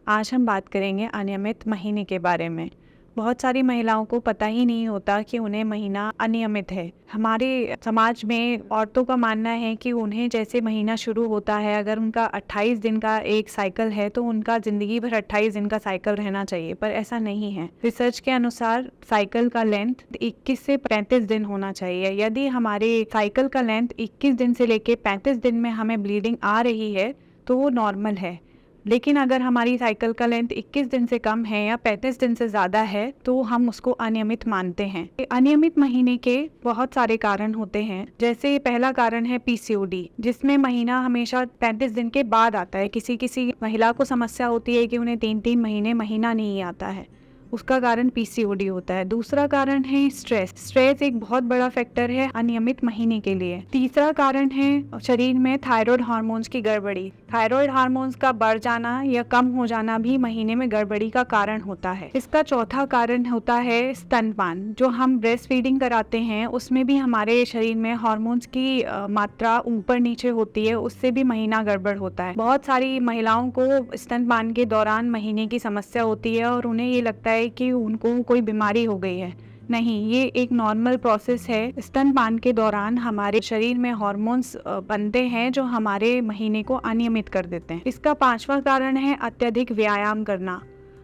आज हम बात करेंगे अनियमित महीने के बारे में। बहुत सारी महिलाओं को पता ही नहीं होता कि उन्हें महीना अनियमित है। हमारे समाज में औरतों का मानना है कि उन्हें जैसे महीना शुरू होता है, अगर उनका 28 दिन का एक साइकिल है तो उनका ज़िंदगी भर 28 दिन का साइकिल रहना चाहिए, पर ऐसा नहीं है। रिसर्च के अनुसार साइकिल का लेंथ 21 से 35 दिन होना चाहिए। यदि हमारे साइकिल का लेंथ 21 दिन से लेके 35 दिन में हमें ब्लीडिंग आ रही है तो वो नॉर्मल है। लेकिन अगर हमारी साइकिल का लेंथ 21 दिन से कम है या 35 दिन से ज़्यादा है तो हम उसको अनियमित मानते हैं। अनियमित महीने के बहुत सारे कारण होते हैं। जैसे पहला कारण है पीसीओडी, जिसमें महीना हमेशा 35 दिन के बाद आता है। किसी किसी महिला को समस्या होती है कि उन्हें 3-3 महीने महीना नहीं आता है, उसका कारण पीसीओडी होता है। दूसरा कारण है स्ट्रेस। स्ट्रेस एक बहुत बड़ा फैक्टर है अनियमित महीने के लिए। तीसरा कारण है शरीर में थायराइड हार्मोन्स की गड़बड़ी। थायराइड हार्मोन्स का बढ़ जाना या कम हो जाना भी महीने में गड़बड़ी का कारण होता है। इसका चौथा कारण होता है स्तनपान। जो हम ब्रेस्ट फीडिंग कराते हैं उसमें भी हमारे शरीर में हार्मोन्स की मात्रा ऊपर नीचे होती है, उससे भी महीना गड़बड़ होता है। बहुत सारी महिलाओं को स्तनपान के दौरान महीने की समस्या होती है और उन्हें ये लगता है कि उनको कोई बीमारी हो गई है। नहीं, ये एक नॉर्मल प्रोसेस है। स्तनपान के दौरान हमारे शरीर में हार्मोन्स बनते हैं जो हमारे महीने को अनियमित कर देते हैं। इसका पांचवा कारण है अत्यधिक व्यायाम करना।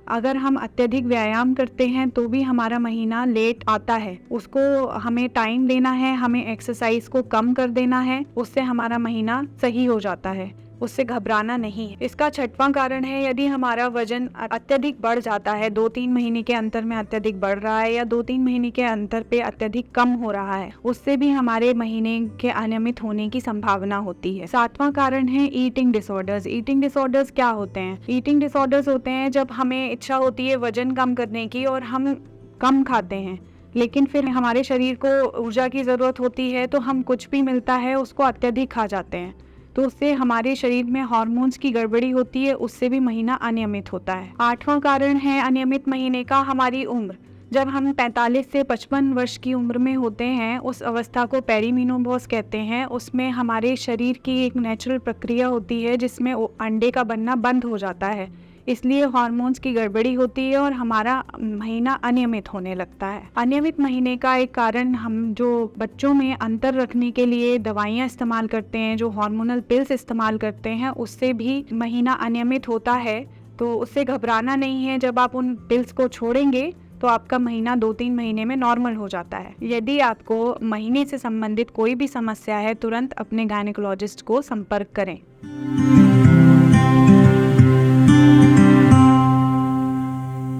अगर हम अत्यधिक व्यायाम करते हैं तो भी हमारा महीना लेट आता है। उसको हमें टाइम देना है, हमें एक्सरसाइज को कम कर देना है, उससे हमारा महीना सही हो जाता है, उससे घबराना नहीं है। इसका छठवां कारण है यदि हमारा वजन अत्यधिक बढ़ जाता है, 2-3 महीने के अंतर में अत्यधिक बढ़ रहा है या 2-3 महीने के अंतर पे अत्यधिक कम हो रहा है, उससे भी हमारे महीने के अनियमित होने की संभावना होती है। सातवां कारण है ईटिंग डिसऑर्डर्स। ईटिंग डिसऑर्डर्स क्या होते हैं? ईटिंग डिसऑर्डर्स होते हैं जब हमें इच्छा होती है वजन कम करने की और हम कम खाते हैं, लेकिन फिर हमारे शरीर को ऊर्जा की ज़रूरत होती है तो हम कुछ भी मिलता है उसको अत्यधिक खा जाते हैं, तो उससे हमारे शरीर में हार्मोन्स की गड़बड़ी होती है, उससे भी महीना अनियमित होता है। आठवां कारण है अनियमित महीने का हमारी उम्र। जब हम 45 से 55 वर्ष की उम्र में होते हैं, उस अवस्था को पेरीमेनोपॉज कहते हैं। उसमें हमारे शरीर की एक नेचुरल प्रक्रिया होती है जिसमें अंडे का बनना बंद हो जाता है, इसलिए हार्मोन्स की गड़बड़ी होती है और हमारा महीना अनियमित होने लगता है। अनियमित महीने का एक कारण हम जो बच्चों में अंतर रखने के लिए दवाइयाँ इस्तेमाल करते हैं, जो हार्मोनल पिल्स इस्तेमाल करते हैं, उससे भी महीना अनियमित होता है। तो उससे घबराना नहीं है। जब आप उन पिल्स को छोड़ेंगे तो आपका महीना 2-3 महीने में नॉर्मल हो जाता है। यदि आपको महीने से संबंधित कोई भी समस्या है, तुरंत अपने गायनेकोलॉजिस्ट को संपर्क करें।